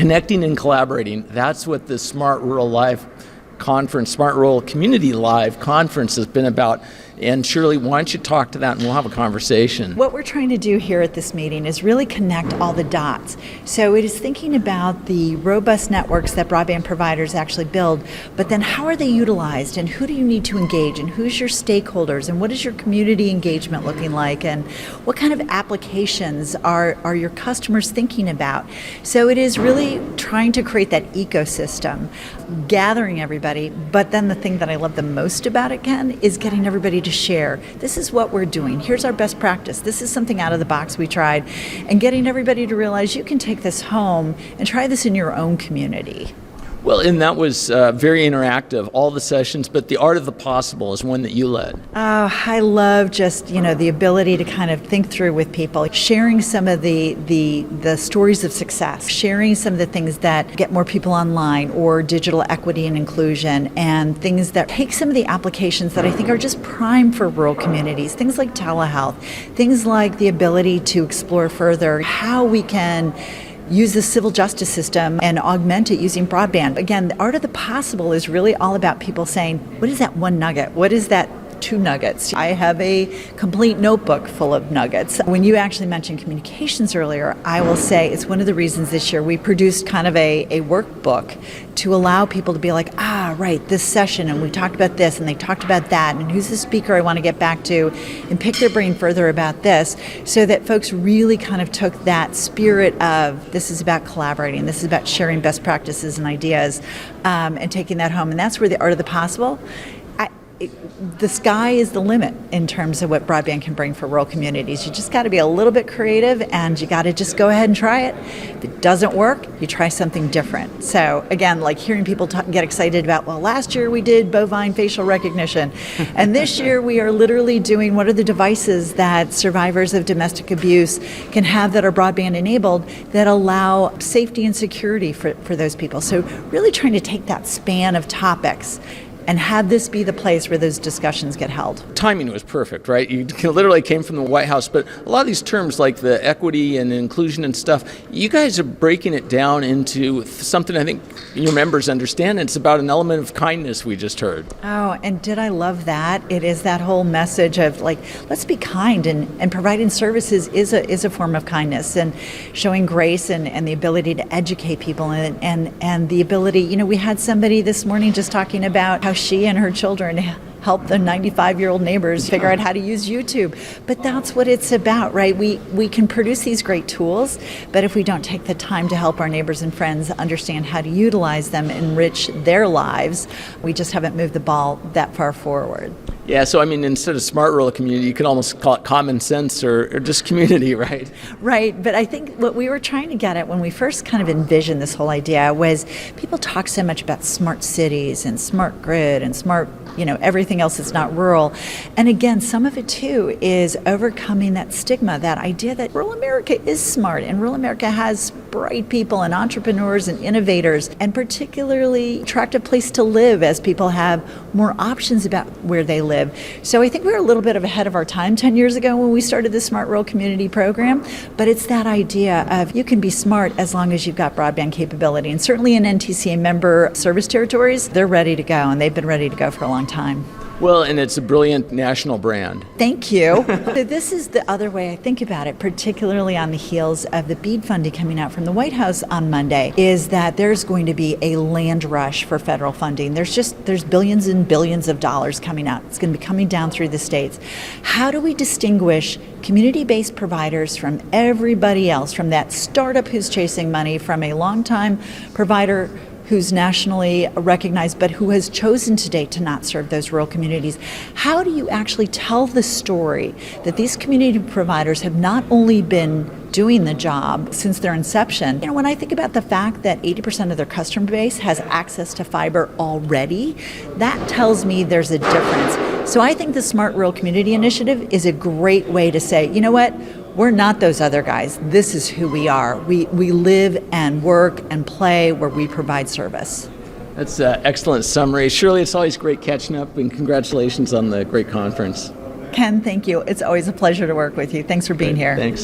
connecting and collaborating. That's what the Smart Rural Live Conference, Smart Rural Community Live Conference has been about. And Shirley, why don't you talk to that and we'll have a conversation. What we're trying to do here at this meeting is really connect all the dots. So it is thinking about the robust networks that broadband providers actually build, but then how are they utilized and who do you need to engage and who's your stakeholders and what is your community engagement looking like and what kind of applications are your customers thinking about. So it is really trying to create that ecosystem, gathering everybody, but then the thing that I love the most about it, Ken, is getting everybody to share. This is what we're doing. Here's our best practice. This is something out of the box we tried. And getting everybody to realize you can take this home and try this in your own community. Well, and that was very interactive, all the sessions, but the art of the possible is one that you led. Oh, I love just, the ability to kind of think through with people, sharing some of the stories of success, sharing some of the things that get more people online or digital equity and inclusion and things that take some of the applications that I think are just prime for rural communities, things like telehealth, things like the ability to explore further how we can use the civil justice system and augment it using broadband. Again, the art of the possible is really all about people saying, what is that one nugget? What is that 2 nuggets? I have a complete notebook full of nuggets. When you actually mentioned communications earlier, I will say it's one of the reasons this year we produced kind of a workbook to allow people to be like, right, this session, and we talked about this, and they talked about that, and who's the speaker I want to get back to, and pick their brain further about this, so that folks really kind of took that spirit of this is about collaborating, this is about sharing best practices and ideas, and taking that home. And that's where the art of the possible, the sky is the limit in terms of what broadband can bring for rural communities. You just got to be a little bit creative and you got to just go ahead and try it. If it doesn't work, you try something different. So again, like hearing people get excited about, well, last year we did bovine facial recognition and this year we are literally doing what are the devices that survivors of domestic abuse can have that are broadband enabled that allow safety and security for those people. So really trying to take that span of topics and have this be the place where those discussions get held. Timing was perfect, right? You literally came from the White House, but a lot of these terms like the equity and inclusion and stuff, you guys are breaking it down into something I think your members understand. It's about an element of kindness we just heard. Oh, and did I love that? It is that whole message of like, let's be kind and providing services is a form of kindness and showing grace and the ability to educate people and the ability, we had somebody this morning just talking about how she and her children help the 95-year-old neighbors figure out how to use YouTube. But that's what it's about, right? We can produce these great tools, but if we don't take the time to help our neighbors and friends understand how to utilize them, enrich their lives, we just haven't moved the ball that far forward. Yeah, so instead of smart rural community, you could almost call it common sense or just community, right? Right, but I think what we were trying to get at when we first kind of envisioned this whole idea was people talk so much about smart cities and smart grid and smart, everything else that's not rural. And again, some of it too is overcoming that stigma, that idea that rural America is smart and rural America has bright people and entrepreneurs and innovators and particularly attractive place to live as people have more options about where they live. So I think we were a little bit ahead of our time 10 years ago when we started the Smart Rural Community program, but it's that idea of you can be smart as long as you've got broadband capability. And certainly in NTCA member service territories, they're ready to go and they've been ready to go for a long time. Well, and it's a brilliant national brand. Thank you. So this is the other way I think about it, particularly on the heels of the BEAD funding coming out from the White House on Monday, is that there's going to be a land rush for federal funding. There's billions and billions of dollars coming out. It's going to be coming down through the states. How do we distinguish community-based providers from everybody else, from that startup who's chasing money, from a longtime provider who's nationally recognized, but who has chosen today to not serve those rural communities? How do you actually tell the story that these community providers have not only been doing the job since their inception? When I think about the fact that 80% of their customer base has access to fiber already, that tells me there's a difference. So I think the Smart Rural Community Initiative is a great way to say, you know what? We're not those other guys. This is who we are. We live and work and play where we provide service. That's an excellent summary. Shirley, it's always great catching up, and congratulations on the great conference. Ken, thank you. It's always a pleasure to work with you. Thanks for being here. Thanks.